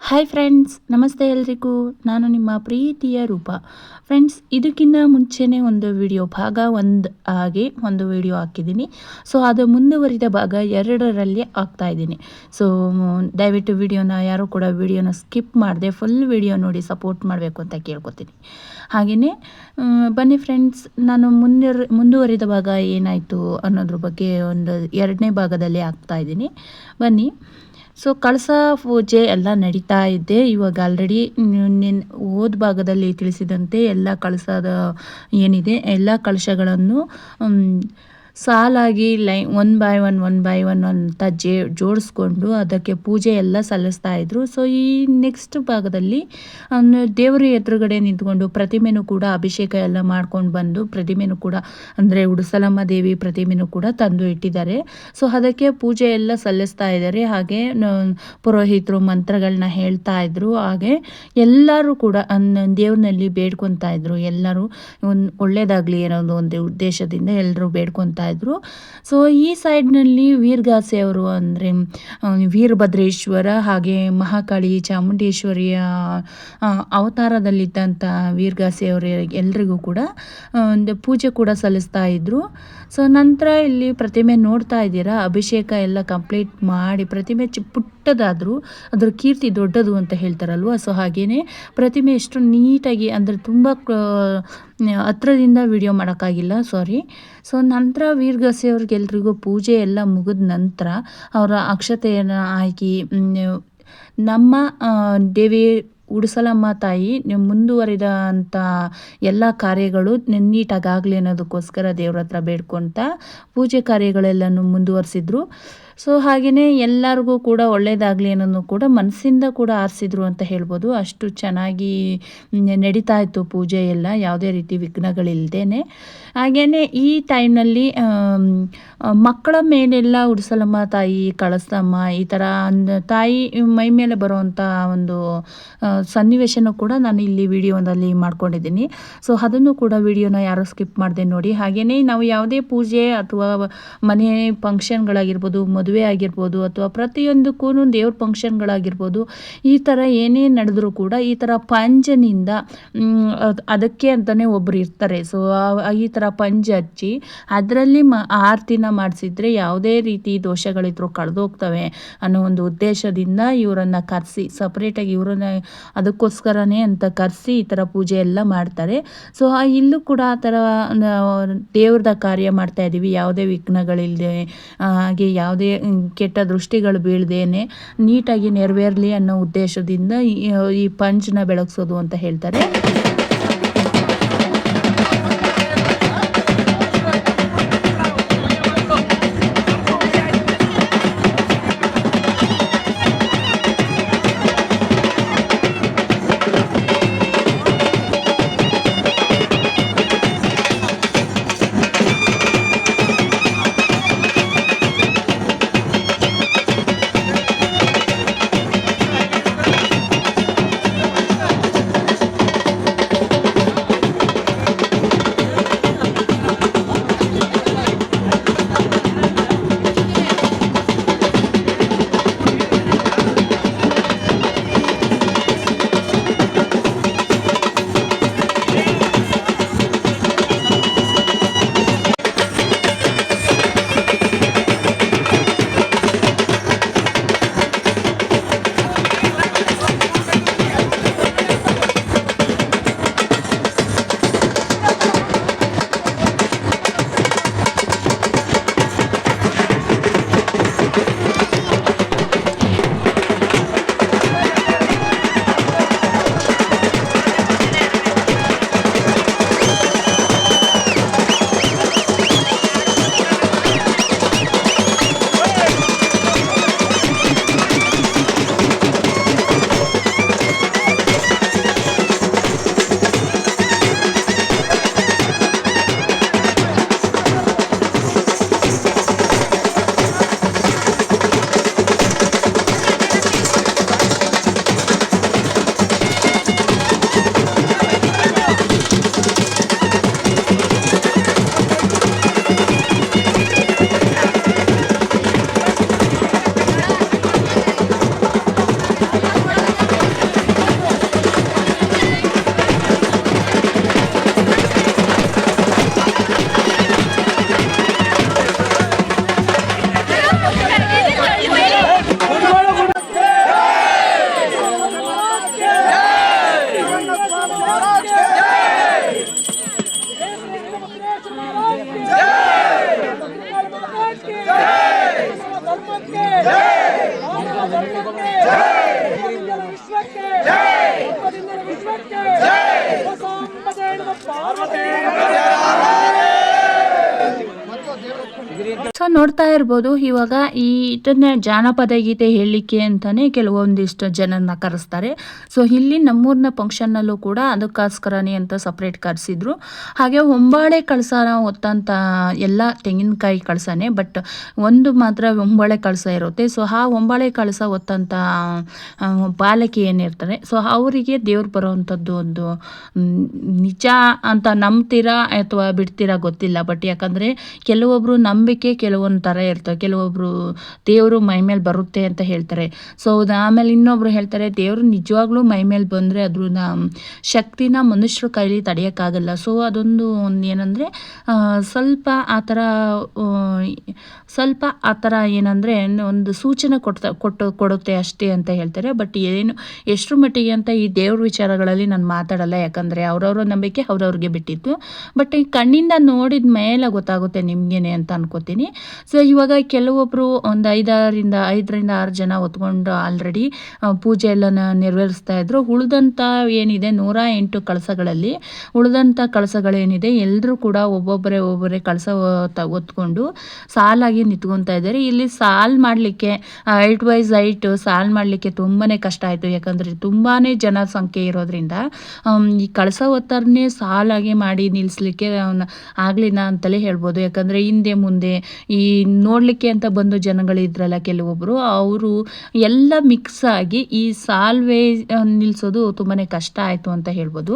Hi friends, ನಮಸ್ತೆ ಎಲ್ರಿಗೂ. ನಾನು ನಿಮ್ಮ ಪ್ರೀತಿಯ ರೂಪ. ಫ್ರೆಂಡ್ಸ್, ಇದಕ್ಕಿಂತ ಮುಂಚೆನೇ ಒಂದು ವಿಡಿಯೋ ಭಾಗ 1 ಆಗಿ ಒಂದು ವಿಡಿಯೋ ಹಾಕಿದ್ದೀನಿ. ಸೊ ಅದು ಮುಂದುವರಿದ ಭಾಗ 2ರಲ್ಲಿ ಹಾಕ್ತಾಯಿದ್ದೀನಿ. ಸೊ ದಯವಿಟ್ಟು ವಿಡಿಯೋನ ಯಾರು ಕೂಡ ವಿಡಿಯೋನ ಸ್ಕಿಪ್ ಮಾಡದೆ ಫುಲ್ ವಿಡಿಯೋ ನೋಡಿ ಸಪೋರ್ಟ್ ಮಾಡಬೇಕು ಅಂತ ಕೇಳ್ಕೊತೀನಿ. ಹಾಗೆಯೇ ಬನ್ನಿ ಫ್ರೆಂಡ್ಸ್, ನಾನು ಮುಂದುವರಿದ ಭಾಗ ಏನಾಯಿತು ಅನ್ನೋದ್ರ ಬಗ್ಗೆ ಒಂದು 2ನೇ ಭಾಗದಲ್ಲಿ ಹಾಕ್ತಾಯಿದ್ದೀನಿ. ಬನ್ನಿ. ಸೊ ಕಳಸ ಪೂಜೆ ಎಲ್ಲ ನಡೀತಾ ಇದೆ. ಇವಾಗ ಆಲ್ರೆಡಿ ಹೋದ ಭಾಗದಲ್ಲಿ ತಿಳಿಸಿದಂತೆ ಎಲ್ಲ ಕಳಸದ ಏನಿದೆ ಎಲ್ಲ ಕಳಶಗಳನ್ನು ಸಾಲಾಗಿ ಒನ್ ಬೈ ಒನ್ ಅಂತ ಜೋಡಿಸ್ಕೊಂಡು ಅದಕ್ಕೆ ಪೂಜೆ ಎಲ್ಲ ಸಲ್ಲಿಸ್ತಾ ಇದ್ರು. ಸೊ ಈ ನೆಕ್ಸ್ಟ್ ಭಾಗದಲ್ಲಿ ದೇವರ ಎದುರುಗಡೆ ನಿಂತ್ಕೊಂಡು ಪ್ರತಿಮೆನೂ ಕೂಡ ಅಭಿಷೇಕ ಎಲ್ಲ ಮಾಡ್ಕೊಂಡು ಬಂದು ಪ್ರತಿಮೆನೂ ಕೂಡ ಅಂದರೆ ಉಡುಸಲಮ್ಮ ದೇವಿ ಪ್ರತಿಮೆನೂ ಕೂಡ ತಂದು ಇಟ್ಟಿದ್ದಾರೆ. ಸೊ ಅದಕ್ಕೆ ಪೂಜೆ ಎಲ್ಲ ಸಲ್ಲಿಸ್ತಾ ಇದ್ದಾರೆ. ಹಾಗೆ ಪುರೋಹಿತರು ಮಂತ್ರಗಳನ್ನ ಹೇಳ್ತಾ ಇದ್ರು. ಹಾಗೆ ಎಲ್ಲರೂ ಕೂಡ ದೇವ್ರನಲ್ಲಿ ಬೇಡ್ಕೊತಾ ಇದ್ರು. ಎಲ್ಲರೂ ಒಳ್ಳೇದಾಗಲಿ ಅನ್ನೋದು ಒಂದು ಉದ್ದೇಶದಿಂದ ಎಲ್ಲರೂ ಬೇಡ್ಕೊತಾ ಇದ್ರು. ಸೊ ಈ ಸೈಡ್ನಲ್ಲಿ ವೀರಗಾಸೆ ಅವರು ಅಂದರೆ ವೀರಭದ್ರೇಶ್ವರ ಹಾಗೆ ಮಹಾಕಾಳಿ ಚಾಮುಂಡೇಶ್ವರಿಯ ಅವತಾರದಲ್ಲಿದ್ದಂಥ ವೀರಗಾಸೆ ಅವರು ಎಲ್ರಿಗೂ ಕೂಡ ಒಂದು ಪೂಜೆ ಕೂಡ ಸಲ್ಲಿಸ್ತಾ ಇದ್ರು. ಸೊ ನಂತರ ಇಲ್ಲಿ ಪ್ರತಿಮೆ ನೋಡ್ತಾ ಇದ್ದೀರಾ, ಅಭಿಷೇಕ ಎಲ್ಲ ಕಂಪ್ಲೀಟ್ ಮಾಡಿ ಪ್ರತಿಮೆ ಪುಟ್ಟದಾದರೂ ಅದರ ಕೀರ್ತಿ ದೊಡ್ಡದು ಅಂತ ಹೇಳ್ತಾರಲ್ವ. ಸೊ ಹಾಗೆಯೇ ಪ್ರತಿಮೆ ಎಷ್ಟು ನೀಟಾಗಿ ಅಂದರೆ ತುಂಬ ಹತ್ರದಿಂದ ವಿಡಿಯೋ ಮಾಡೋಕ್ಕಾಗಿಲ್ಲ, ಸಾರಿ. ಸೊ ನಂತರ ವೀರಗಾಸೆ ಅವ್ರಿಗೆಲ್ರಿಗೂ ಪೂಜೆ ಎಲ್ಲ ಮುಗಿದ ನಂತರ ಅವರ ಅಕ್ಷತೆಯನ್ನು ಹಾಕಿ ನಮ್ಮ ದೇವಿ ಉಡುಸಲಮ್ಮ ತಾಯಿ ಮುಂದುವರಿದಂಥ ಎಲ್ಲ ಕಾರ್ಯಗಳು ನೀಟಾಗಾಗಲಿ ಅನ್ನೋದಕ್ಕೋಸ್ಕರ ದೇವ್ರ ಹತ್ರ ಬೇಡ್ಕೊತ ಪೂಜೆ ಕಾರ್ಯಗಳೆಲ್ಲನೂ ಮುಂದುವರಿಸಿದ್ರು. ಸೊ ಹಾಗೆಯೇ ಎಲ್ಲರಿಗೂ ಕೂಡ ಒಳ್ಳೆಯದಾಗಲಿ ಅನ್ನೋದು ಕೂಡ ಮನಸ್ಸಿಂದ ಕೂಡ ಆರಿಸಿದ್ರು ಅಂತ ಹೇಳ್ಬೋದು. ಅಷ್ಟು ಚೆನ್ನಾಗಿ ನಡೀತಾ ಇತ್ತು ಪೂಜೆ ಎಲ್ಲ, ಯಾವುದೇ ರೀತಿ ವಿಘ್ನಗಳಿಲ್ಲದೇ. ಹಾಗೆಯೇ ಈ ಟೈಮ್ನಲ್ಲಿ ಮಕ್ಕಳ ಮೇಲೆಲ್ಲ ಉಡುಸಲಮ್ಮ ತಾಯಿ, ಕಳಸಮ್ಮ ಈ ಥರ ತಾಯಿ ಮೈ ಮೇಲೆ ಬರುವಂಥ ಒಂದು ಸನ್ನಿವೇಶನೂ ಕೂಡ ನಾನು ಇಲ್ಲಿ ವಿಡಿಯೋದಲ್ಲಿ ಮಾಡ್ಕೊಂಡಿದ್ದೀನಿ. ಸೊ ಅದನ್ನು ಕೂಡ ವಿಡಿಯೋನ ಯಾರು ಸ್ಕಿಪ್ ಮಾಡದೆ ನೋಡಿ. ಹಾಗೆಯೇ ನಾವು ಯಾವುದೇ ಪೂಜೆ ಅಥವಾ ಮನೆ ಫಂಕ್ಷನ್ಗಳಾಗಿರ್ಬೋದು, ಮದುವೆ ಆಗಿರ್ಬೋದು ಅಥವಾ ಪ್ರತಿಯೊಂದಕ್ಕೂ ದೇವ್ರ ಫಂಕ್ಷನ್ಗಳಾಗಿರ್ಬೋದು, ಈ ಥರ ಏನೇ ನಡೆದ್ರೂ ಕೂಡ ಈ ಥರ ಪಂಜನಿಂದ ಅದಕ್ಕೆ ಅಂತಲೇ ಒಬ್ಬರು ಇರ್ತಾರೆ. ಸೊ ಈ ಥರ ಪಂಜ ಹಚ್ಚಿ ಅದರಲ್ಲಿ ಆರತಿನ ಮಾಡಿಸಿದ್ರೆ ಯಾವುದೇ ರೀತಿ ದೋಷಗಳಿದ್ರೂ ಕಳೆದೋಗ್ತವೆ ಅನ್ನೋ ಒಂದು ಉದ್ದೇಶದಿಂದ ಇವರನ್ನು ಕರೆಸಿ ಸಪ್ರೇಟಾಗಿ ಇವರನ್ನ ಅದಕ್ಕೋಸ್ಕರನೇ ಅಂತ ಕರೆಸಿ ಈ ಥರ ಪೂಜೆ ಎಲ್ಲ ಮಾಡ್ತಾರೆ. ಸೊ ಇಲ್ಲೂ ಕೂಡ ಆ ಥರ ದೇವ್ರದ ಕಾರ್ಯ ಮಾಡ್ತಾ ಇದ್ದೀವಿ, ಯಾವುದೇ ವಿಘ್ನಗಳಿಲ್ಲದೆ ಹಾಗೆ ಯಾವುದೇ ಕೆಟ್ಟ ದೃಷ್ಟಿಗಳು ಬೀಳದೇನೆ ನೀಟಾಗಿ ನೆರವೇರಲಿ ಅನ್ನೋ ಉದ್ದೇಶದಿಂದ ಈ ಪಂಚನ ಬೆಳಗ್ಸೋದು ಅಂತ ಹೇಳ್ತಾರೆ. ನೋಡ್ತಾ ಇರ್ಬೋದು ಇವಾಗ ಇದನ್ನ ಜಾನಪದ ಗೀತೆ ಹೇಳಲಿಕ್ಕೆ ಅಂತಾನೆ ಕೆಲವೊಂದಿಷ್ಟು ಜನನ ಕರೆಸ್ತಾರೆ. ಸೊ ಇಲ್ಲಿ ನಮ್ಮೂರಿನ ಫಂಕ್ಷನ್ನಲ್ಲೂ ಕೂಡ ಅದಕ್ಕೋಸ್ಕರನೇ ಅಂತ ಸಪ್ರೇಟ್ ಕರೆಸಿದ್ರು. ಹಾಗೆ ಹೊಂಬಾಳೆ ಕಳಸನ ಹೊತ್ತಂತ ಎಲ್ಲ ತೆಂಗಿನಕಾಯಿ ಕಳಸನೇ, ಬಟ್ ಒಂದು ಮಾತ್ರ ಹೊಂಬಾಳೆ ಕಳಸ ಇರುತ್ತೆ. ಸೊ ಆ ಹೊಂಬಾಳೆ ಕಳಸ ಹೊತ್ತಂತ ಬಾಲಕಿ ಏನಿರ್ತಾರೆ, ಸೊ ಅವರಿಗೆ ದೇವ್ರು ಬರೋವಂಥದ್ದು ಒಂದು ನಿಜ ಅಂತ ನಂಬ್ತೀರಾ ಅಥವಾ ಬಿಡ್ತೀರಾ ಗೊತ್ತಿಲ್ಲ. ಬಟ್ ಯಾಕಂದರೆ ಕೆಲವೊಬ್ಬರು ನಂಬಿಕೆ ಕೆಲವೊಂದು ಥರ ಇರ್ತವೆ. ಕೆಲವೊಬ್ಬರು ದೇವರು ಮೈ ಮೇಲೆ ಬರುತ್ತೆ ಅಂತ ಹೇಳ್ತಾರೆ. ಸೊ ಆಮೇಲೆ ಇನ್ನೊಬ್ರು ಹೇಳ್ತಾರೆ ದೇವರು ನಿಜವಾಗ್ಲೂ ಮೈ ಮೇಲೆ ಬಂದರೆ ಅದ್ರ ಶಕ್ತಿನ ಮನುಷ್ಯರ ಕೈಲಿ ತಡೆಯೋಕ್ಕಾಗಲ್ಲ. ಸೊ ಅದೊಂದು ಏನಂದರೆ ಸ್ವಲ್ಪ ಆ ಥರ ಏನಂದರೆ ಒಂದು ಸೂಚನೆ ಕೊಡುತ್ತೆ ಅಷ್ಟೇ ಅಂತ ಹೇಳ್ತಾರೆ. ಬಟ್ ಎಷ್ಟರ ಮಟ್ಟಿಗೆ ಅಂತ ಈ ದೇವ್ರ ವಿಚಾರಗಳಲ್ಲಿ ನಾನು ಮಾತಾಡಲ್ಲ, ಯಾಕಂದರೆ ಅವ್ರವ್ರ ನಂಬಿಕೆ ಅವ್ರವ್ರಿಗೆ ಬಿಟ್ಟಿತ್ತು. ಬಟ್ ಈ ಕಣ್ಣಿಂದ ನೋಡಿದ ಮೇಲೆ ಗೊತ್ತಾಗುತ್ತೆ ನಿಮಗೇನೆ ಅಂತ ಅನ್ಕೋತೀನಿ. ಸೊ ಇವಾಗ ಕೆಲವೊಬ್ಬರು ಒಂದು 5ರಿಂದ 6 ಜನ ಹೊತ್ಕೊಂಡು ಆಲ್ರೆಡಿ ಪೂಜೆ ಎಲ್ಲ ನೆರವೇರಿಸ್ತಾ ಇದ್ರು. ಉಳಿದಂಥ ಏನಿದೆ 108 ಕಳಸಗಳಲ್ಲಿ ಉಳಿದಂಥ ಕಳಸಗಳೇನಿದೆ ಎಲ್ಲರೂ ಕೂಡ ಒಬ್ಬೊಬ್ಬರೇ ಕಳಸ ಹೊತ್ಕೊಂಡು ಸಾಲಾಗಿ ನಿಂತ್ಕೊತಾ ಇದ್ದಾರೆ. ಇಲ್ಲಿ ಸಾಲ್ ಮಾಡಲಿಕ್ಕೆ ಹೈಟ್ ವೈಸ್ ಸಾಲ್ ಮಾಡಲಿಕ್ಕೆ ತುಂಬಾ ಕಷ್ಟ ಆಯಿತು. ಯಾಕಂದರೆ ತುಂಬಾ ಜನಸಂಖ್ಯೆ ಇರೋದ್ರಿಂದ ಈ ಕಳಸ ಹೊತ್ತರನ್ನೇ ಸಾಲಾಗಿ ಮಾಡಿ ನಿಲ್ಲಿಸ್ಲಿಕ್ಕೆ ಆಗಲಿಲ್ಲ ಅಂತಲೇ ಹೇಳ್ಬೋದು. ಯಾಕಂದರೆ ಹಿಂದೆ ಮುಂದೆ ಈ ನೋಡಲಿಕ್ಕೆ ಅಂತ ಬಂದು ಜನಗಳಿದ್ರಲ್ಲ ಕೆಲವೊಬ್ಬರು, ಅವರು ಎಲ್ಲ ಮಿಕ್ಸ್ ಆಗಿ ಈ ಸಾಲ್ವೇ ನಿಲ್ಲಿಸೋದು ತುಂಬಾ ಕಷ್ಟ ಆಯಿತು ಅಂತ ಹೇಳ್ಬೋದು.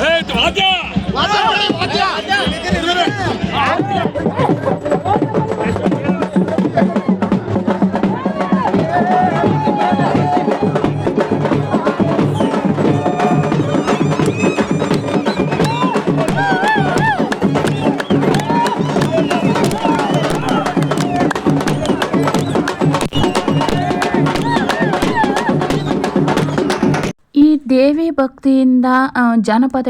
Hey, ಭಕ್ತಿಯಿಂದ ಜಾನಪದ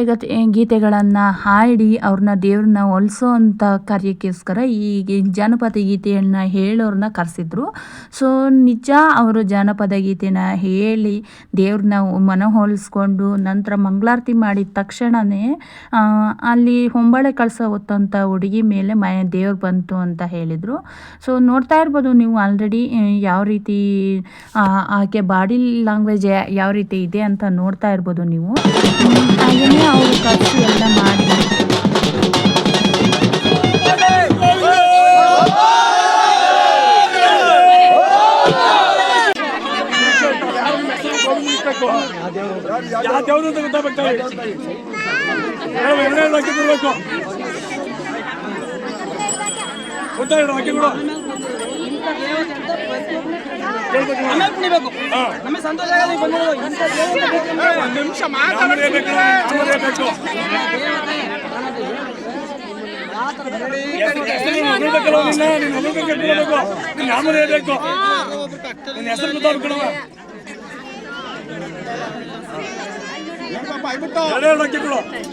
ಗೀತೆಗಳನ್ನು ಹಾಡಿ ಅವ್ರನ್ನ ದೇವ್ರನ್ನ ಒಲಿಸೋ ಅಂಥ ಕಾರ್ಯಕ್ಕೋಸ್ಕರ ಈ ಜಾನಪದ ಗೀತೆಯನ್ನು ಹೇಳೋರನ್ನ ಕರೆಸಿದ್ರು. ಸೊ ನಿಜ ಅವರು ಜಾನಪದ ಗೀತೆನ ಹೇಳಿ ದೇವ್ರನ್ನ ಮನವೊಲಿಸ್ಕೊಂಡು ನಂತರ ಮಂಗಳಾರತಿ ಮಾಡಿದ ತಕ್ಷಣವೇ ಅಲ್ಲಿ ಹೊಂಬಾಳೆ ಕಳಸ ಹೊತ್ತಂಥ ಹುಡುಗಿ ಮೇಲೆ ದೇವ್ರು ಬಂತು ಅಂತ ಹೇಳಿದರು. ಸೊ ನೋಡ್ತಾ ಇರ್ಬೋದು ನೀವು ಆಲ್ರೆಡಿ ಯಾವ ರೀತಿ ಆಕೆ ಬಾಡಿ ಲ್ಯಾಂಗ್ವೇಜ್ ಯಾವ ರೀತಿ ಇದೆ ಅಂತ ನೋಡ್ತಾ ಇರ್ಬೋದು ನೀವು. ಹಾಗೆಯೇ ಅವರು ಖರ್ಚು ಎಲ್ಲ ಮಾಡಿ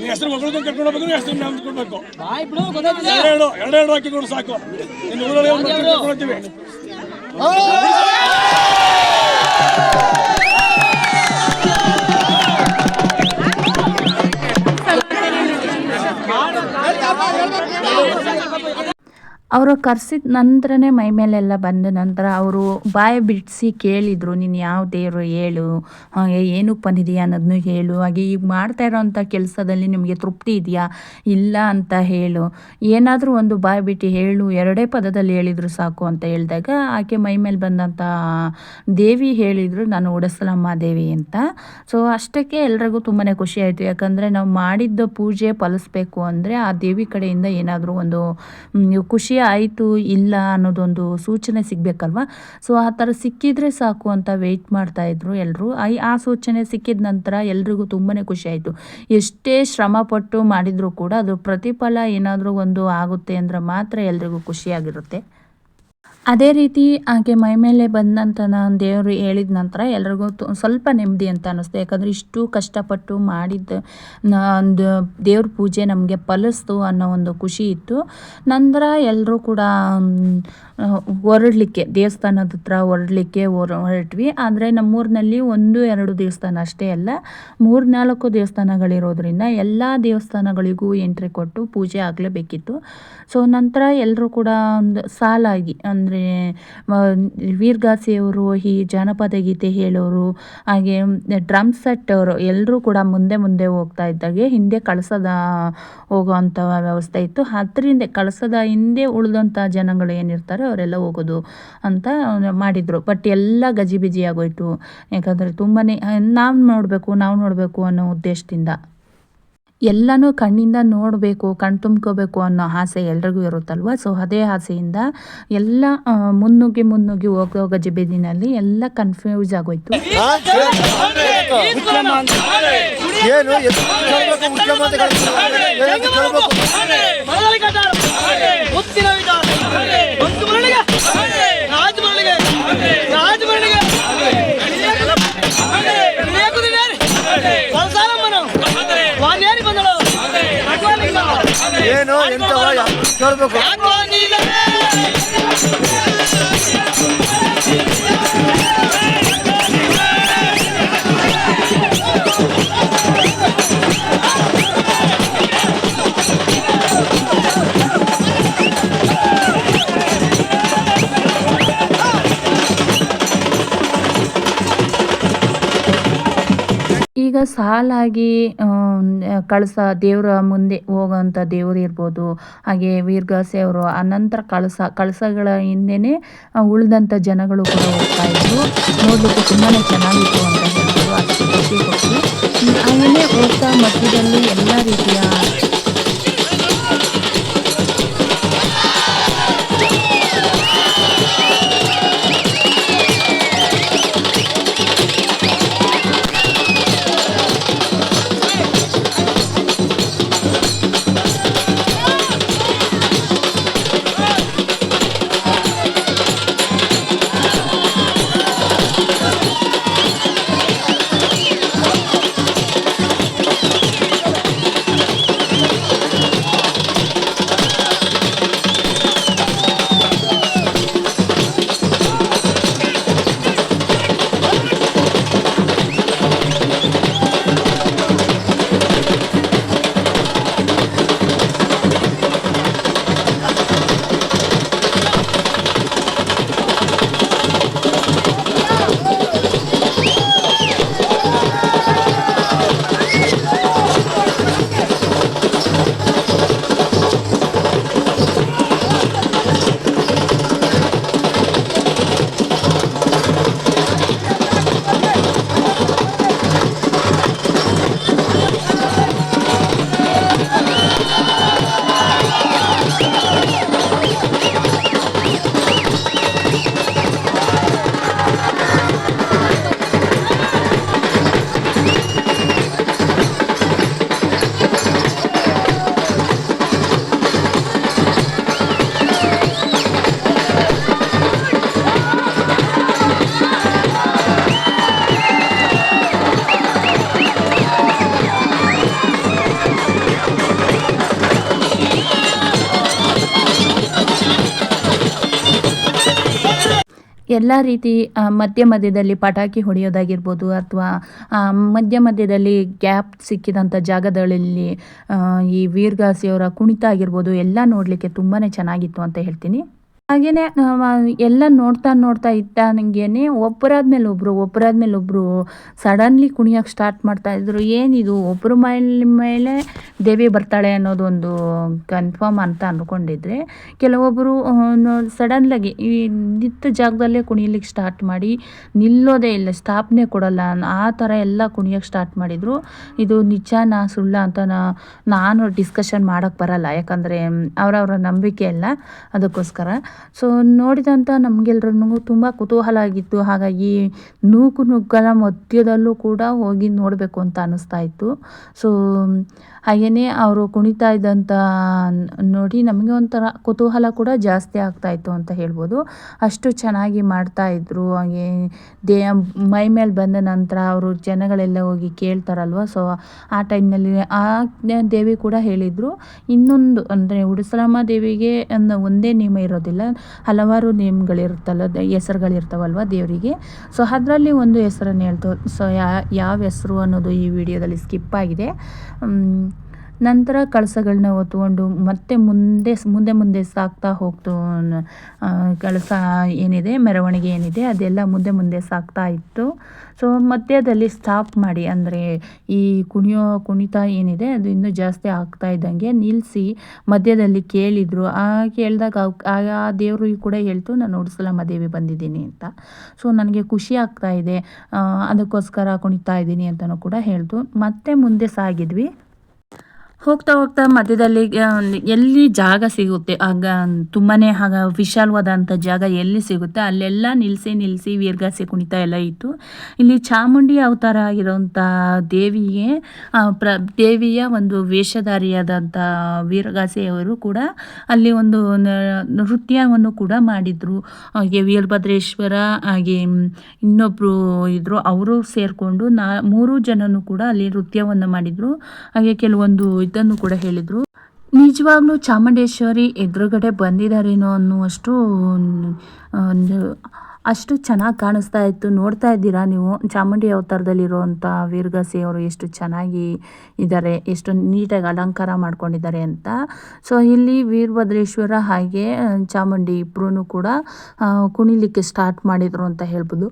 ಹೆಸರು ಮಕ್ಕಳು ಕರ್ಕೊಂಡು ಹೋಗ್ಬೇಕು, ಹೆಸರು ನಾವು ಕೊಡ್ಬೇಕು. ಎರಡು ಹಾಕಿ ಕೊಡು ಸಾಕು. ಇನ್ನು ಊರಲ್ಲಿ ಕರ್ಕೊಂಡ್ತೀವಿ. ಅವರು ಕರೆಸಿದ ನಂತರನೇ ಮೈ ಮೇಲೆಲ್ಲ ಬಂದ ನಂತರ ಅವರು ಬಾಯಿ ಬಿಡಿಸಿ ಕೇಳಿದರು, ನೀನು ಯಾವ ದೇವರು ಹೇಳು, ಹಾಗೆ ಏನಕ್ಕೆ ಬಂದಿದೆಯಾ ಅನ್ನೋದನ್ನು ಹೇಳು, ಹಾಗೆ ಈಗ ಮಾಡ್ತಾ ಇರೋವಂಥ ಕೆಲಸದಲ್ಲಿ ನಿಮಗೆ ತೃಪ್ತಿ ಇದೆಯಾ ಇಲ್ಲ ಅಂತ ಹೇಳು, ಏನಾದರೂ ಒಂದು ಬಾಯಿ ಬಿಟ್ಟು ಹೇಳು, ಎರಡೇ ಪದದಲ್ಲಿ ಹೇಳಿದ್ರು ಸಾಕು ಅಂತ ಹೇಳಿದಾಗ ಆಕೆ ಮೈ ಮೇಲೆ ಬಂದಂಥ ದೇವಿ ಹೇಳಿದರು, ನಾನು ಉಡಸಲಮ್ಮ ದೇವಿ ಅಂತ. ಸೊ ಅಷ್ಟಕ್ಕೆ ಎಲ್ರಿಗೂ ತುಂಬಾ ಖುಷಿ ಆಯಿತು. ಯಾಕಂದರೆ ನಾವು ಮಾಡಿದ್ದ ಪೂಜೆ ಫಲಿಸ್ಬೇಕು ಅಂದರೆ ಆ ದೇವಿ ಕಡೆಯಿಂದ ಏನಾದರೂ ಒಂದು ಖುಷಿ ಆಯಿತು ಇಲ್ಲ ಅನ್ನೋದೊಂದು ಸೂಚನೆ ಸಿಗಬೇಕಲ್ವ. ಸೊ ಆ ಥರ ಸಿಕ್ಕಿದ್ರೆ ಸಾಕು ಅಂತ ವೆಯ್ಟ್ ಮಾಡ್ತಾಯಿದ್ರು ಎಲ್ಲರೂ. ಆ ಸೂಚನೆ ಸಿಕ್ಕಿದ ನಂತರ ಎಲ್ರಿಗೂ ತುಂಬಾ ಖುಷಿ ಆಯಿತು. ಎಷ್ಟೇ ಶ್ರಮಪಟ್ಟು ಮಾಡಿದರೂ ಕೂಡ ಅದು ಪ್ರತಿಫಲ ಏನಾದರೂ ಒಂದು ಆಗುತ್ತೆ ಅಂದರೆ ಮಾತ್ರ ಎಲ್ರಿಗೂ ಖುಷಿಯಾಗಿರುತ್ತೆ. ಅದೇ ರೀತಿ ಆಕೆ ಮೈ ಮೇಲೆ ಬಂದಂಥ ನಾನು ದೇವರು ಹೇಳಿದ ನಂತರ ಎಲ್ರಿಗೂ ಸ್ವಲ್ಪ ನೆಮ್ಮದಿ ಅಂತ ಅನ್ನಿಸ್ತು. ಯಾಕಂದರೆ ಇಷ್ಟು ಕಷ್ಟಪಟ್ಟು ಮಾಡಿದ್ದ ಒಂದು ದೇವ್ರ ಪೂಜೆ ನಮಗೆ ಫಲಿಸ್ತು ಅನ್ನೋ ಒಂದು ಖುಷಿ ಇತ್ತು. ನಂತರ ಎಲ್ಲರೂ ಕೂಡ ಹೊರಡಲಿಕ್ಕೆ ದೇವಸ್ಥಾನದ ಹತ್ರ ಹೊರಟ್ವಿ. ಆದರೆ ನಮ್ಮೂರಿನಲ್ಲಿ 1-2 ದೇವಸ್ಥಾನ ಅಷ್ಟೇ ಅಲ್ಲ, 3-4 ದೇವಸ್ಥಾನಗಳಿರೋದ್ರಿಂದ ಎಲ್ಲ ದೇವಸ್ಥಾನಗಳಿಗೂ ಎಂಟ್ರಿ ಕೊಟ್ಟು ಪೂಜೆ ಆಗಲೇಬೇಕಿತ್ತು. ಸೊ ನಂತರ ಎಲ್ಲರೂ ಕೂಡ ಒಂದು ಸಾಲಾಗಿ ಅಂದರೆ ವೀರಗಾಸೆಯವರು, ಈ ಜಾನಪದ ಗೀತೆ ಹೇಳೋರು, ಹಾಗೆ ಡ್ರಮ್ ಸೆಟ್ ಅವರು ಎಲ್ಲರೂ ಕೂಡ ಮುಂದೆ ಹೋಗ್ತಾ ಇದ್ದಾಗೆ ಹಿಂದೆ ಕಳಸದ ಹೋಗೋವಂಥ ವ್ಯವಸ್ಥೆ ಇತ್ತು. ಅದರಿಂದ ಕಳಸದ ಹಿಂದೆ ಉಳಿದಂಥ ಜನಗಳು ಏನಿರ್ತಾರೆ ಅವರೆಲ್ಲ ಹೋಗೋದು ಅಂತ ಮಾಡಿದರು. ಬಟ್ ಎಲ್ಲ ಗಜಿಬಿಜಿ ಆಗೋಯ್ತು. ಯಾಕಂದರೆ ತುಂಬಾ ನಾವು ನೋಡಬೇಕು ಅನ್ನೋ ಉದ್ದೇಶದಿಂದ ಎಲ್ಲನೂ ಕಣ್ಣಿಂದ ನೋಡಬೇಕು, ತುಂಬ್ಕೋಬೇಕು ಅನ್ನೋ ಆಸೆ ಎಲ್ರಿಗೂ ಇರುತ್ತಲ್ವ. ಸೊ ಅದೇ ಆಸೆಯಿಂದ ಎಲ್ಲ ಮುನ್ನುಗ್ಗಿ ಹೋಗೋ ಗಜಿಬಿಜಿನಲ್ಲಿ ಎಲ್ಲ ಕನ್ಫ್ಯೂಸ್ ಆಗೋಯ್ತು. ಏನು ಎಂತ ಕೇಳಬೇಕು. ಈಗ ಸಾಲಾಗಿ ಕಳಸ ದೇವರ ಮುಂದೆ ಹೋಗೋವಂಥ ದೇವರು ಇರ್ಬೋದು, ಹಾಗೆ ವೀರಗಾಸೆ ಅವರು, ಅನಂತರ ಕಳಸಗಳ ಹಿಂದೆನೇ ಉಳಿದಂಥ ಜನಗಳು ಕೂಡ ಹೋಗ್ತಾ ಇದ್ರು. ನೋಡಲಿಕ್ಕೆ ತುಂಬಾ ಚೆನ್ನಾಗಿತ್ತು ಅಂತ ಹೇಳ್ಬೋದು. ಅಷ್ಟು ಖುಷಿ ಕೊಟ್ಟು ಹಾಗೆಯೇ ಹೋಗ್ತಾ ಮಧ್ಯದಲ್ಲಿ ಎಲ್ಲ ರೀತಿಯ ಎಲ್ಲ ರೀತಿ ಮಧ್ಯ ಮಧ್ಯದಲ್ಲಿ ಪಟಾಕಿ ಹೊಡೆಯೋದಾಗಿರ್ಬೋದು ಅಥವಾ ಮಧ್ಯದಲ್ಲಿ ಗ್ಯಾಪ್ ಸಿಕ್ಕಿದಂಥ ಜಾಗಗಳಲ್ಲಿ ಈ ವೀರಗಾಸೆಯವರ ಕುಣಿತ ಆಗಿರ್ಬೋದು ಎಲ್ಲ ನೋಡಲಿಕ್ಕೆ ತುಂಬಾ ಚೆನ್ನಾಗಿತ್ತು ಅಂತ ಹೇಳ್ತೀನಿ. ಹಾಗೆಯೇ ಎಲ್ಲ ನೋಡ್ತಾ ಇದ್ದಂಗೆನೆ ಒಬ್ಬರಾದ್ಮೇಲೆ ಒಬ್ಬರು ಸಡನ್ಲಿ ಕುಣಿಯೋಕ್ಕೆ ಸ್ಟಾರ್ಟ್ ಮಾಡ್ತಾಯಿದ್ರು. ಏನಿದು ಒಬ್ಬರು ಮೇಲೆ ದೇವಿ ಬರ್ತಾಳೆ ಅನ್ನೋದು ಒಂದು ಕನ್ಫರ್ಮ್ ಅಂತ ಅಂದ್ಕೊಂಡಿದ್ರೆ, ಕೆಲವೊಬ್ಬರು ಸಡನ್ಲಾಗಿ ಈ ನಿಂತ ಜಾಗದಲ್ಲೇ ಕುಣಿಲಿಕ್ಕೆ ಸ್ಟಾರ್ಟ್ ಮಾಡಿ ನಿಲ್ಲೋದೇ ಇಲ್ಲ, ಸ್ಟಾಪ್ನೇ ಕೊಡಲ್ಲ, ಆ ಥರ ಎಲ್ಲ ಕುಣಿಯೋಕ್ಕೆ ಸ್ಟಾರ್ಟ್ ಮಾಡಿದರು. ಇದು ನಿಜನಾ ಸುಳ್ಳ ಅಂತ ನಾನು ಡಿಸ್ಕಷನ್ ಮಾಡೋಕ್ಕೆ ಬರಲ್ಲ, ಯಾಕಂದರೆ ಅವರವರ ನಂಬಿಕೆ ಅಲ್ಲ, ಅದಕ್ಕೋಸ್ಕರ. ಸೊ ನೋಡಿದಂಥ ನಮಗೆಲ್ರಿಗೂ ತುಂಬ ಕುತೂಹಲ ಆಗಿತ್ತು. ಹಾಗಾಗಿ ನುಗ್ಗಲ ಮಧ್ಯದಲ್ಲೂ ಕೂಡ ಹೋಗಿ ನೋಡಬೇಕು ಅಂತ ಅನ್ನಿಸ್ತಾ ಇತ್ತು. ಸೊ ಹಾಗೆಯೇ ಅವರು ಕುಣಿತಾ ಇದ್ದಂಥ ನೋಡಿ ನಮಗೆ ಒಂಥರ ಕುತೂಹಲ ಕೂಡ ಜಾಸ್ತಿ ಆಗ್ತಾಯಿತ್ತು ಅಂತ ಹೇಳ್ಬೋದು. ಅಷ್ಟು ಚೆನ್ನಾಗಿ ಮಾಡ್ತಾಯಿದ್ರು. ಹಾಗೆ ಮೈ ಮೇಲೆ ಬಂದ ನಂತರ ಅವರು ಜನಗಳೆಲ್ಲ ಹೋಗಿ ಕೇಳ್ತಾರಲ್ವ, ಸೊ ಆ ಟೈಮ್ನಲ್ಲಿ ಆ ದೇವಿ ಕೂಡ ಹೇಳಿದರು, ಇನ್ನೊಂದು ಅಂದರೆ ಉಡುಸಲಮ್ಮ ದೇವಿಗೆ ಒಂದೇ ನಿಯಮ ಇರೋದಿಲ್ಲ, ಹಲವಾರು ನೇಮ್ಗಳಿರುತ್ತಲ್ಲ, ಹೆಸರುಗಳಿರ್ತಾವಲ್ವ ದೇವರಿಗೆ. ಸೊ ಅದರಲ್ಲಿ ಒಂದು ಹೆಸರನ್ನು ಹೇಳ್ತು. ಸೊ ಯಾವ ಹೆಸರು ಅನ್ನೋದು ಈ ವಿಡಿಯೋದಲ್ಲಿ ಸ್ಕಿಪ್ ಆಗಿದೆ. ನಂತರ ಕಳಸಗಳನ್ನ ಹೊತ್ಕೊಂಡು ಮತ್ತೆ ಮುಂದೆ ಸಾಗ್ತಾ ಹೋಗ್ತು. ಕಳಸ ಏನಿದೆ, ಮೆರವಣಿಗೆ ಏನಿದೆ, ಅದೆಲ್ಲ ಮುಂದೆ ಸಾಗ್ತಾ ಇತ್ತು. ಸೊ ಮಧ್ಯದಲ್ಲಿ ಸ್ಟಾಪ್ ಮಾಡಿ, ಅಂದರೆ ಈ ಕುಣಿತ ಏನಿದೆ ಅದು ಇನ್ನೂ ಜಾಸ್ತಿ ಆಗ್ತಾ ಇದ್ದಂಗೆ ನಿಲ್ಲಿಸಿ ಮಧ್ಯದಲ್ಲಿ ಕೇಳಿದರು. ಕೇಳಿದಾಗ ಆ ದೇವರು ಕೂಡ ಹೇಳ್ತು, ನಾನು ಉಡುಸಲಮ್ಮ ದೇವಿ ಬಂದಿದ್ದೀನಿ ಅಂತ. ಸೊ ನನಗೆ ಖುಷಿ ಆಗ್ತಾ ಇದೆ, ಅದಕ್ಕೋಸ್ಕರ ಕುಣಿತಾ ಇದ್ದೀನಿ ಅಂತಲೂ ಕೂಡ ಹೇಳ್ತು. ಮತ್ತೆ ಮುಂದೆ ಸಾಗಿದ್ವಿ. ಹೋಗ್ತಾ ಮಧ್ಯದಲ್ಲಿ ಎಲ್ಲಿ ಜಾಗ ಸಿಗುತ್ತೆ, ಆಗ ತುಂಬಾ ವಿಶಾಲವಾದಂಥ ಜಾಗ ಎಲ್ಲಿ ಸಿಗುತ್ತೆ ಅಲ್ಲೆಲ್ಲ ನಿಲ್ಲಿಸಿ ವೀರಗಾಸೆ ಕುಣಿತ ಎಲ್ಲ ಇತ್ತು. ಇಲ್ಲಿ ಚಾಮುಂಡಿ ಅವತಾರ ಆಗಿರೋಂಥ ದೇವಿಯ ಒಂದು ವೇಷಧಾರಿಯಾದಂಥ ವೀರಗಾಸೆಯವರು ಕೂಡ ಅಲ್ಲಿ ಒಂದು ನೃತ್ಯವನ್ನು ಕೂಡ ಮಾಡಿದರು. ಹಾಗೆ ವೀರಭದ್ರೇಶ್ವರ ಹಾಗೆ ಇನ್ನೊಬ್ಬರು ಇದ್ದರು, ಅವರು ಸೇರಿಕೊಂಡು 3 ಜನನು ಕೂಡ ಅಲ್ಲಿ ನೃತ್ಯವನ್ನು ಮಾಡಿದರು. ಹಾಗೆ ಕೆಲವೊಂದು ಇದನ್ನು ಕೂಡ ಹೇಳಿದರು. ನಿಜವಾಗ್ಲೂ ಚಾಮುಂಡೇಶ್ವರಿ ಎದುರುಗಡೆ ಬಂದಿದ್ದಾರೇನೋ ಅನ್ನುವಷ್ಟು ಅಷ್ಟು ಚೆನ್ನಾಗಿ ಕಾಣಿಸ್ತಾ ಇತ್ತು. ನೋಡ್ತಾ ಇದ್ದೀರಾ ನೀವು ಚಾಮುಂಡಿ ಅವತಾರದಲ್ಲಿರುವಂಥ ವೀರಗಾಸೆಯವರು ಎಷ್ಟು ಚೆನ್ನಾಗಿ ಇದ್ದಾರೆ, ಎಷ್ಟು ನೀಟಾಗಿ ಅಲಂಕಾರ ಮಾಡ್ಕೊಂಡಿದ್ದಾರೆ ಅಂತ. ಸೊ ಇಲ್ಲಿ ವೀರಭದ್ರೇಶ್ವರ ಹಾಗೆ ಚಾಮುಂಡಿ ಇಬ್ಬರೂ ಕೂಡ ಕುಣಿಲಿಕ್ಕೆ ಸ್ಟಾರ್ಟ್ ಮಾಡಿದರು ಅಂತ ಹೇಳ್ಬೋದು.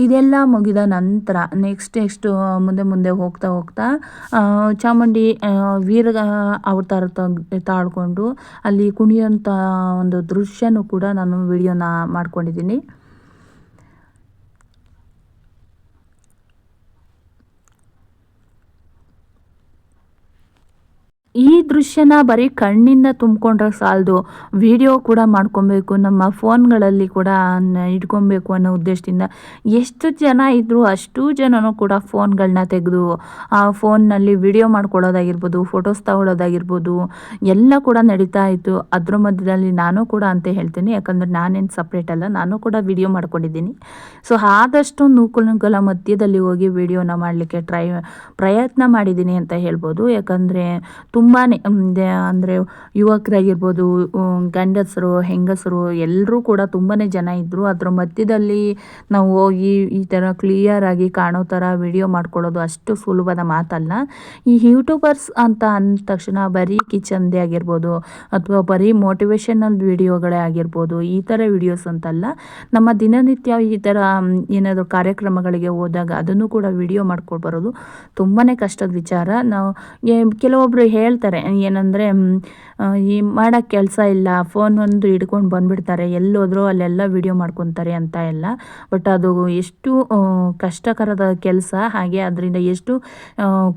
ಇದೆಲ್ಲ ಮುಗಿದ ನಂತರ ನೆಕ್ಸ್ಟ್ ಮುಂದೆ ಹೋಗ್ತಾ ಚಾಮುಂಡಿ ಅವತಾರ ತಾಳ್ಕೊಂಡು ಅಲ್ಲಿ ಕುಣಿಯೋಂಥ ಒಂದು ದೃಶ್ಯನೂ ಕೂಡ ನಾನು ವಿಡಿಯೋನ ಮಾಡ್ಕೊಂಡಿದ್ದೀನಿ. ಈ ದೃಶ್ಯನ ಬರೀ ಕಣ್ಣಿಂದ ತುಂಬಿಕೊಂಡ್ರೆ ಸಾಲದು, ವಿಡಿಯೋ ಕೂಡ ಮಾಡ್ಕೊಬೇಕು, ನಮ್ಮ ಫೋನ್ಗಳಲ್ಲಿ ಕೂಡ ಇಟ್ಕೊಬೇಕು ಅನ್ನೋ ಉದ್ದೇಶದಿಂದ ಎಷ್ಟು ಜನ ಇದ್ದರು ಅಷ್ಟು ಜನನೂ ಕೂಡ ಫೋನ್ಗಳನ್ನ ತೆಗೆದು ಆ ಫೋನ್ನಲ್ಲಿ ವಿಡಿಯೋ ಮಾಡ್ಕೊಳ್ಳೋದಾಗಿರ್ಬೋದು, ಫೋಟೋಸ್ ತಗೊಳ್ಳೋದಾಗಿರ್ಬೋದು ಎಲ್ಲ ಕೂಡ ನಡೀತಾ ಇತ್ತು. ಅದ್ರ ಮಧ್ಯದಲ್ಲಿ ನಾನು ಕೂಡ ಅಂತ ಹೇಳ್ತೀನಿ, ಯಾಕಂದರೆ ನಾನೇನು ಸಪ್ರೇಟ್ ಅಲ್ಲ, ನಾನು ಕೂಡ ವಿಡಿಯೋ ಮಾಡ್ಕೊಂಡಿದ್ದೀನಿ. ಸೊ ಆದಷ್ಟು ನೂಕುನುಗ್ಗಲ ಮಧ್ಯದಲ್ಲಿ ಹೋಗಿ ವಿಡಿಯೋನ ಮಾಡಲಿಕ್ಕೆ ಪ್ರಯತ್ನ ಮಾಡಿದ್ದೀನಿ ಅಂತ ಹೇಳ್ಬೋದು. ಯಾಕಂದರೆ ತುಂಬಾ ಅಂದರೆ ಯುವಕರಾಗಿರ್ಬೋದು, ಗಂಡಸರು ಹೆಂಗಸರು ಎಲ್ಲರೂ ಕೂಡ ತುಂಬಾ ಜನ ಇದ್ದರು. ಅದರ ಮಧ್ಯದಲ್ಲಿ ನಾವು ಹೋಗಿ ಈ ಥರ ಕ್ಲಿಯರಾಗಿ ಕಾಣೋ ಥರ ವಿಡಿಯೋ ಮಾಡ್ಕೊಳ್ಳೋದು ಅಷ್ಟು ಸುಲಭದ ಮಾತಲ್ಲ. ಈ ಯೂಟ್ಯೂಬರ್ಸ್ ಅಂತ ಅಂದ ತಕ್ಷಣ ಬರೀ ಕಿಚನ್ದೇ ಆಗಿರ್ಬೋದು ಅಥವಾ ಬರೀ ಮೋಟಿವೇಶನಲ್ ವಿಡಿಯೋಗಳೇ ಆಗಿರ್ಬೋದು, ಈ ಥರ ವಿಡಿಯೋಸ್ ಅಂತಲ್ಲ, ನಮ್ಮ ದಿನನಿತ್ಯ ಈ ಥರ ಏನಾದರೂ ಕಾರ್ಯಕ್ರಮಗಳಿಗೆ ಹೋದಾಗ ಅದನ್ನು ಕೂಡ ವಿಡಿಯೋ ಮಾಡ್ಕೊಂಡು ಬರೋದು ತುಂಬಾ ಕಷ್ಟದ ವಿಚಾರ. ನಾವು ಕೆಲವೊಬ್ಬರು ಹೇಳ್ತಾರೆ ಏನಂದರೆ ಈ ಮಾಡೋಕ್ಕೆ ಕೆಲಸ ಇಲ್ಲ, ಫೋನ್ ಒಂದು ಹಿಡ್ಕೊಂಡು ಬಂದುಬಿಡ್ತಾರೆ, ಎಲ್ಲೋದ್ರೂ ಅಲ್ಲೆಲ್ಲ ವಿಡಿಯೋ ಮಾಡ್ಕೊತಾರೆ ಅಂತ ಎಲ್ಲ. ಬಟ್ ಅದು ಎಷ್ಟು ಕಷ್ಟಕರದ ಕೆಲಸ, ಹಾಗೆ ಅದರಿಂದ ಎಷ್ಟು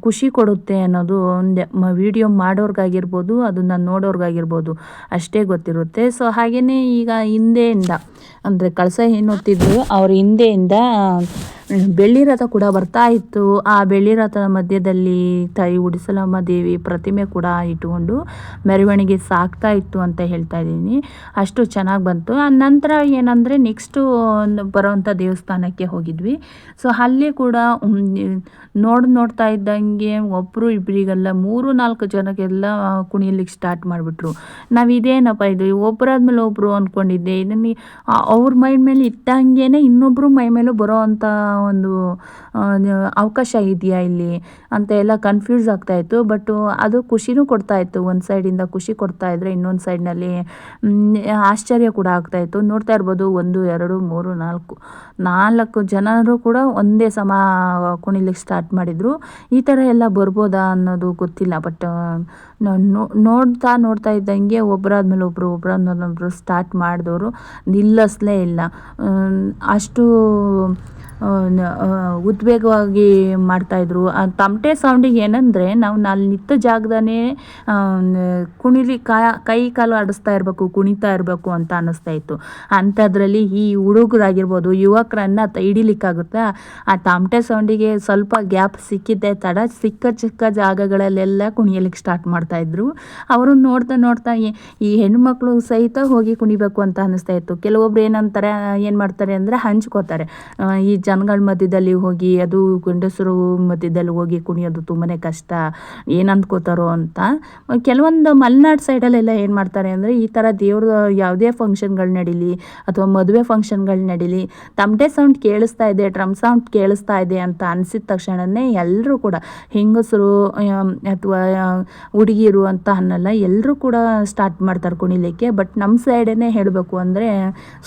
ಖುಷಿ ಕೊಡುತ್ತೆ ಅನ್ನೋದು ವಿಡಿಯೋ ಮಾಡೋರ್ಗಾಗಿರ್ಬೋದು, ಅದನ್ನು ನೋಡೋರ್ಗಾಗಿರ್ಬೋದು ಅಷ್ಟೇ ಗೊತ್ತಿರುತ್ತೆ. ಸೊ ಹಾಗೆಯೇ ಈಗ ಹಿಂದೆಯಿಂದ ಅಂದರೆ ಕಳಸ ಏನು ಹೊತ್ತಿದ್ರು ಅವ್ರ ಹಿಂದೆಯಿಂದ ಬೆಳ್ಳಿ ರಥ ಕೂಡ ಬರ್ತಾ ಇತ್ತು. ಆ ಬೆಳ್ಳಿ ರಥದ ಮಧ್ಯದಲ್ಲಿ ತಾಯಿ ಉಡಿಸಲಮ್ಮ ದೇವಿ ಪ್ರತಿಮೆ ಕೂಡ ಇಟ್ಟುಕೊಂಡು ಮೆರವಣಿಗೆ ಸಾಗ್ತಾ ಇತ್ತು ಅಂತ ಹೇಳ್ತಾ ಇದ್ದೀನಿ. ಅಷ್ಟು ಚೆನ್ನಾಗಿ ಬಂತು. ಆ ನಂತರ ಏನಂದರೆ ನೆಕ್ಸ್ಟು ಬರೋವಂಥ ದೇವಸ್ಥಾನಕ್ಕೆ ಹೋಗಿದ್ವಿ. ಸೊ ಅಲ್ಲಿ ಕೂಡ ನೋಡ್ತಾ ಇದ್ದಂಗೆ ಒಬ್ಬರು ಇಬ್ಬರಿಗೆಲ್ಲ 3-4 ಜನಕ್ಕೆಲ್ಲ ಕುಣಿಯಲಿಕ್ಕೆ ಸ್ಟಾರ್ಟ್ ಮಾಡಿಬಿಟ್ರು. ನಾವು ಇದೇನಪ್ಪ ಇದು ಒಬ್ಬರಾದ್ಮೇಲೆ ಒಬ್ಬರು ಅಂದ್ಕೊಂಡಿದ್ದೆ. ಇದನ್ನು ಅವ್ರ ಮೈ ಮೇಲೆ ಇಟ್ಟಂಗೆ ಇನ್ನೊಬ್ಬರು ಮೈ ಮೇಲೂ ಬರೋ ಅಂಥ ಒಂದು ಅವಕಾಶ ಇದೆಯಾ ಇಲ್ಲಿ ಅಂತ ಎಲ್ಲ ಕನ್ಫ್ಯೂಸ್ ಆಗ್ತಾಯಿತ್ತು. ಬಟ್ ಅದು ಖುಷಿನೂ ಕೊಡ್ತಾಯಿತ್ತು. ಒಂದು ಸೈಡಿಂದ ಖುಷಿ ಕೊಡ್ತಾಯಿದ್ರೆ ಇನ್ನೊಂದು ಸೈಡ್ನಲ್ಲಿ ಆಶ್ಚರ್ಯ ಕೂಡ ಆಗ್ತಾಯಿತ್ತು. ನೋಡ್ತಾ ಇರ್ಬೋದು 1, 2, 3, 4 ಜನರು ಕೂಡ ಒಂದೇ ಸಮ ಕುಣಿಲಿಕ್ಕೆ ಸ್ಟಾರ್ಟ್ ಮಾಡಿದರು. ಈ ಥರ ಎಲ್ಲ ಬರ್ಬೋದಾ ಅನ್ನೋದು ಗೊತ್ತಿಲ್ಲ. ಬಟ್ ನೋಡ್ತಾ ಇದ್ದಂಗೆ ಒಬ್ಬರಾದ್ಮೇಲೆ ಒಬ್ಬರು ಸ್ಟಾರ್ಟ್ ಮಾಡಿದವರು ನಿಲ್ಲಿಸಲೇ ಇಲ್ಲ. ಅಷ್ಟು ಉದ್ವೇಗವಾಗಿ ಮಾಡ್ತಾಯಿದ್ರು. ಆ ತಮಟೆ ಸೌಂಡಿಗೆ ಏನಂದರೆ ನಾವು ಅಲ್ಲಿ ನಿಂತ ಜಾಗದನೇ ಕೈ ಕಾಲು ಆಡಿಸ್ತಾ ಇರಬೇಕು, ಕುಣಿತಾ ಇರಬೇಕು ಅಂತ ಅನ್ನಿಸ್ತಾ ಇತ್ತು. ಅಂಥದ್ರಲ್ಲಿ ಈ ಹುಡುಗರಾಗಿರ್ಬೋದು, ಯುವಕರನ್ನು ಹಿಡಿಲಿಕ್ಕಾಗುತ್ತಾ? ಆ ತಮಟೆ ಸೌಂಡಿಗೆ ಸ್ವಲ್ಪ ಗ್ಯಾಪ್ ಸಿಕ್ಕಿದ್ದೆ ತಡ ಚಿಕ್ಕ ಜಾಗಗಳಲ್ಲೆಲ್ಲ ಕುಣಿಯಲಿಕ್ಕೆ ಸ್ಟಾರ್ಟ್ ಮಾಡ್ತಾಯಿದ್ರು. ಅವರು ನೋಡ್ತಾ ಈ ಹೆಣ್ಮಕ್ಳು ಸಹಿತ ಹೋಗಿ ಕುಣಿಬೇಕು ಅಂತ ಅನ್ನಿಸ್ತಾ ಇತ್ತು. ಕೆಲವೊಬ್ರು ಏನು ಮಾಡ್ತಾರೆ ಅಂದರೆ ಹಂಚ್ಕೋತಾರೆ. ಈ ಜನಗಳ ಮಧ್ಯದಲ್ಲಿ ಹೋಗಿ, ಅದು ಗಂಡಸರು ಮಧ್ಯದಲ್ಲಿ ಹೋಗಿ ಕುಣಿಯೋದು ತುಂಬಾ ಕಷ್ಟ, ಏನು ಅಂದ್ಕೋತಾರೋ ಅಂತ. ಕೆಲವೊಂದು ಮಲೆನಾಡು ಸೈಡಲ್ಲೆಲ್ಲ ಏನು ಮಾಡ್ತಾರೆ ಅಂದರೆ ಈ ಥರ ದೇವ್ರ ಯಾವುದೇ ಫಂಕ್ಷನ್ಗಳು ನಡೀಲಿ ಅಥವಾ ಮದುವೆ ಫಂಕ್ಷನ್ಗಳು ನಡೀಲಿ, ತಮಟೆ ಸೌಂಡ್ ಕೇಳಿಸ್ತಾ ಇದೆ, ಡ್ರಮ್ ಸೌಂಡ್ ಕೇಳಿಸ್ತಾ ಇದೆ ಅಂತ ಅನಿಸಿದ ತಕ್ಷಣವೇ ಎಲ್ಲರೂ ಕೂಡ ಹೆಂಗಸರು ಅಥವಾ ಹುಡುಗಿರು ಅಂತ ಅನ್ನಲ್ಲ, ಎಲ್ಲರೂ ಕೂಡ ಸ್ಟಾರ್ಟ್ ಮಾಡ್ತಾರೆ ಕುಣಿಲಿಕ್ಕೆ. ಬಟ್ ನಮ್ಮ ಸೈಡನ್ನೇ ಹೇಳಬೇಕು ಅಂದರೆ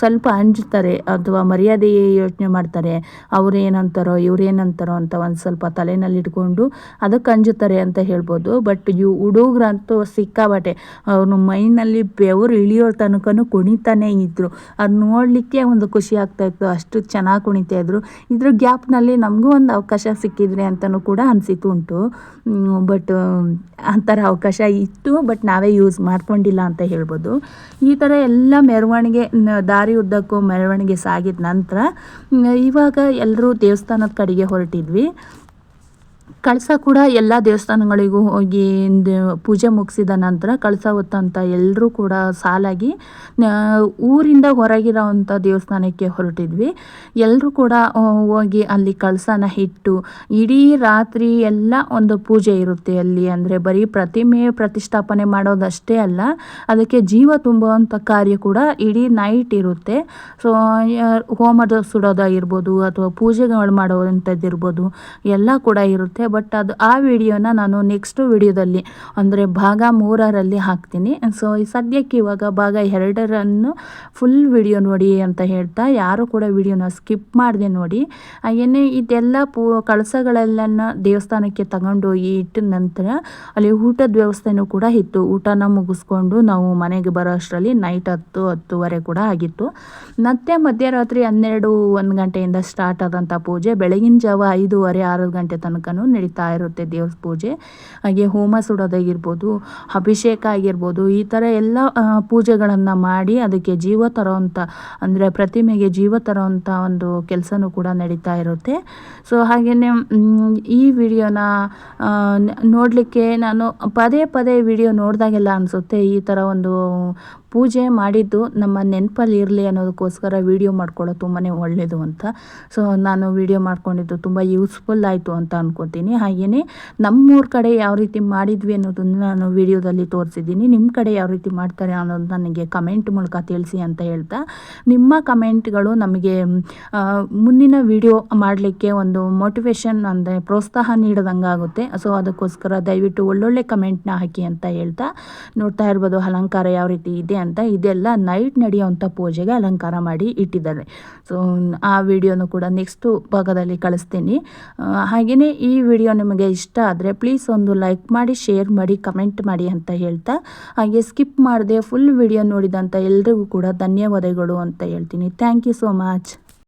ಸ್ವಲ್ಪ ಅಂಜುತ್ತಾರೆ ಅಥವಾ ಮರ್ಯಾದೆ ಯೋಚನೆ ಮಾಡ್ತಾರೆ. ಅವ್ರೇನಂತಾರೋ ಇವ್ರೇನಂತಾರೋ ಅಂತ ಒಂದು ಸ್ವಲ್ಪ ತಲೆನಲ್ಲಿ ಇಟ್ಕೊಂಡು ಅದಕ್ಕೆ ಅಂಜುತ್ತಾರೆ ಅಂತ ಹೇಳ್ಬೋದು. ಬಟ್ ಹುಡುಗ್ರಂತೂ ಸಿಕ್ಕಾಬಟ್ಟೆ ಅವ್ರ ಮೈನಲ್ಲಿ ಬೆವರು ಇಳಿಯೋ ತನಕನೂ ಕುಣಿತಾನೇ ಇದ್ದರು. ಅದು ನೋಡಲಿಕ್ಕೆ ಒಂದು ಖುಷಿ ಆಗ್ತಾಯಿತ್ತು, ಅಷ್ಟು ಚೆನ್ನಾಗಿ ಕುಣಿತಾ ಇದ್ರು. ಇದ್ರ ಗ್ಯಾಪ್ನಲ್ಲಿ ನಮಗೂ ಒಂದು ಅವಕಾಶ ಸಿಕ್ಕಿದ್ರೆ ಅಂತಲೂ ಕೂಡ ಅನಿಸಿತು ಉಂಟು. ಬಟ್ ಆ ಥರ ಅವಕಾಶ ಇತ್ತು, ಬಟ್ ನಾವೇ ಯೂಸ್ ಮಾಡ್ಕೊಂಡಿಲ್ಲ ಅಂತ ಹೇಳ್ಬೋದು. ಈ ಥರ ಎಲ್ಲ ಮೆರವಣಿಗೆ ದಾರಿ ಉದ್ದಕ್ಕೂ ಮೆರವಣಿಗೆ ಸಾಗಿದ ನಂತರ ಇವಾಗ ಎಲ್ಲರೂ ದೇವಸ್ಥಾನದ ಕಡೆಗೆ ಹೊರಟಿದ್ವಿ. ಕಳಸ ಕೂಡ ಎಲ್ಲ ದೇವಸ್ಥಾನಗಳಿಗೂ ಹೋಗಿ ಪೂಜೆ ಮುಗಿಸಿದ ನಂತರ ಕಳಸ ಹೊತ್ತಂತ ಎಲ್ಲರೂ ಕೂಡ ಸಾಲಾಗಿ ಊರಿಂದ ಹೊರಗಿರೋವಂಥ ದೇವಸ್ಥಾನಕ್ಕೆ ಹೊರಟಿದ್ವಿ. ಎಲ್ಲರೂ ಕೂಡ ಹೋಗಿ ಅಲ್ಲಿ ಕಳಸನ ಇಟ್ಟು ಇಡೀ ರಾತ್ರಿ ಎಲ್ಲ ಒಂದು ಪೂಜೆ ಇರುತ್ತೆ ಅಲ್ಲಿ. ಅಂದರೆ ಬರೀ ಪ್ರತಿಮೆ ಪ್ರತಿಷ್ಠಾಪನೆ ಮಾಡೋದಷ್ಟೇ ಅಲ್ಲ, ಅದಕ್ಕೆ ಜೀವ ತುಂಬುವಂಥ ಕಾರ್ಯ ಕೂಡ ಇಡೀ ನೈಟ್ ಇರುತ್ತೆ. ಸೊ ಹೋಮದ ಸುಡೋದಾಗಿರ್ಬೋದು ಅಥವಾ ಪೂಜೆಗಳು ಮಾಡೋವಂಥದ್ದಿರ್ಬೋದು ಎಲ್ಲ ಕೂಡ ಇರುತ್ತೆ. ಬಟ್ ಆ ವಿಡಿಯೋನ ನಾನು ನೆಕ್ಸ್ಟ್ ವಿಡಿಯೋದಲ್ಲಿ ಅಂದರೆ ಭಾಗ 3ರಲ್ಲಿ ಹಾಕ್ತೀನಿ. ಸೊ ಸದ್ಯಕ್ಕೆ ಇವಾಗ ಭಾಗ 2ರನ್ನು ಫುಲ್ ವಿಡಿಯೋ ನೋಡಿ ಅಂತ ಹೇಳ್ತಾ, ಯಾರು ಕೂಡ ವಿಡಿಯೋನ ಸ್ಕಿಪ್ ಮಾಡದೆ ನೋಡಿ. ಹಾಗೆಯೇ ಇದೆಲ್ಲ ಕಳಸಗಳೆಲ್ಲ ದೇವಸ್ಥಾನಕ್ಕೆ ತಗೊಂಡೋಗಿ ಇಟ್ಟ ನಂತರ ಅಲ್ಲಿ ಊಟದ ವ್ಯವಸ್ಥೆನೂ ಕೂಡ ಇತ್ತು. ಊಟನ ಮುಗಿಸ್ಕೊಂಡು ನಾವು ಮನೆಗೆ ಬರೋ ಅಷ್ಟರಲ್ಲಿ ನೈಟ್ 10-10:30 ಕೂಡ ಆಗಿತ್ತು. ಮತ್ತೆ ಮಧ್ಯರಾತ್ರಿ 12-1 ಗಂಟೆಯಿಂದ ಸ್ಟಾರ್ಟ್ ಆದಂಥ ಪೂಜೆ ಬೆಳಗಿನ ಜಾವ 5:30-6 ಗಂಟೆ ತನಕನೂ ನಡೀತಾ ಇರುತ್ತೆ ದೇವ್ರ ಪೂಜೆ. ಹಾಗೆ ಹೋಮ ಸುಡೋದಾಗಿರ್ಬೋದು, ಅಭಿಷೇಕ ಆಗಿರ್ಬೋದು, ಈ ಥರ ಎಲ್ಲ ಪೂಜೆಗಳನ್ನು ಮಾಡಿ ಅದಕ್ಕೆ ಜೀವ ತರೋವಂಥ ಅಂದರೆ ಪ್ರತಿಮೆಗೆ ಜೀವ ತರೋವಂಥ ಒಂದು ಕೆಲಸನೂ ಕೂಡ ನಡೀತಾ ಇರುತ್ತೆ. ಸೊ ಹಾಗೆಯೇ ಈ ವಿಡಿಯೋನ ನೋಡಲಿಕ್ಕೆ ನಾನು ಪದೇ ವಿಡಿಯೋ ನೋಡಿದಾಗೆಲ್ಲ ಅನಿಸುತ್ತೆ ಈ ಥರ ಒಂದು ಪೂಜೆ ಮಾಡಿದ್ದು ನಮ್ಮ ನೆನಪಲ್ಲಿ ಇರಲಿ ಅನ್ನೋದಕ್ಕೋಸ್ಕರ ವಿಡಿಯೋ ಮಾಡ್ಕೊಳ್ಳೋದು ತುಂಬಾ ಒಳ್ಳೆಯದು ಅಂತ. ಸೊ ನಾನು ವಿಡಿಯೋ ಮಾಡ್ಕೊಂಡಿದ್ದು ತುಂಬ ಯೂಸ್ಫುಲ್ ಆಯಿತು ಅಂತ ಅನ್ಕೋತೀನಿ. ಹಾಗೆಯೇ ನಮ್ಮೂರ ಕಡೆ ಯಾವ ರೀತಿ ಮಾಡಿದ್ವಿ ಅನ್ನೋದನ್ನು ನಾನು ವಿಡಿಯೋದಲ್ಲಿ ತೋರಿಸಿದ್ದೀನಿ. ನಿಮ್ಮ ಕಡೆ ಯಾವ ರೀತಿ ಮಾಡ್ತಾರೆ ಅನ್ನೋದು ನನಗೆ ಕಮೆಂಟ್ ಮೂಲಕ ತಿಳಿಸಿ ಅಂತ ಹೇಳ್ತಾ, ನಿಮ್ಮ ಕಮೆಂಟ್ಗಳು ನಮಗೆ ಮುಂದಿನ ವಿಡಿಯೋ ಮಾಡಲಿಕ್ಕೆ ಒಂದು ಮೋಟಿವೇಶನ್ ಅಂದರೆ ಪ್ರೋತ್ಸಾಹ ನೀಡೋದಂಗೆ ಆಗುತ್ತೆ. ಸೊ ಅದಕ್ಕೋಸ್ಕರ ದಯವಿಟ್ಟು ಒಳ್ಳೊಳ್ಳೆ ಕಮೆಂಟ್ನ ಹಾಕಿ ಅಂತ ಹೇಳ್ತಾ, ನೋಡ್ತಾ ಇರ್ಬೋದು ಅಲಂಕಾರ ಯಾವ ರೀತಿ ಇದೆ ಅಂತ. ಇದೆಲ್ಲ ನೈಟ್ ನಡೆಯುವಂಥ ಪೂಜೆಗೆ ಅಲಂಕಾರ ಮಾಡಿ ಇಟ್ಟಿದ್ದಾರೆ. ಸೊ ಆ ವಿಡಿಯೋನು ಕೂಡ ನೆಕ್ಸ್ಟ್ ಭಾಗದಲ್ಲಿ ಕಳಿಸ್ತೀನಿ. ಹಾಗೆಯೇ ಈ ವಿಡಿಯೋ ನಿಮಗೆ ಇಷ್ಟ ಆದರೆ ಪ್ಲೀಸ್ ಒಂದು ಲೈಕ್ ಮಾಡಿ, ಶೇರ್ ಮಾಡಿ, ಕಮೆಂಟ್ ಮಾಡಿ ಅಂತ ಹೇಳ್ತಾ, ಹಾಗೆ ಸ್ಕಿಪ್ ಮಾಡದೆ ಫುಲ್ ವಿಡಿಯೋ ನೋಡಿದಂಥ ಎಲ್ರಿಗೂ ಕೂಡ ಧನ್ಯವಾದಗಳು ಅಂತ ಹೇಳ್ತೀನಿ. Thank you so much.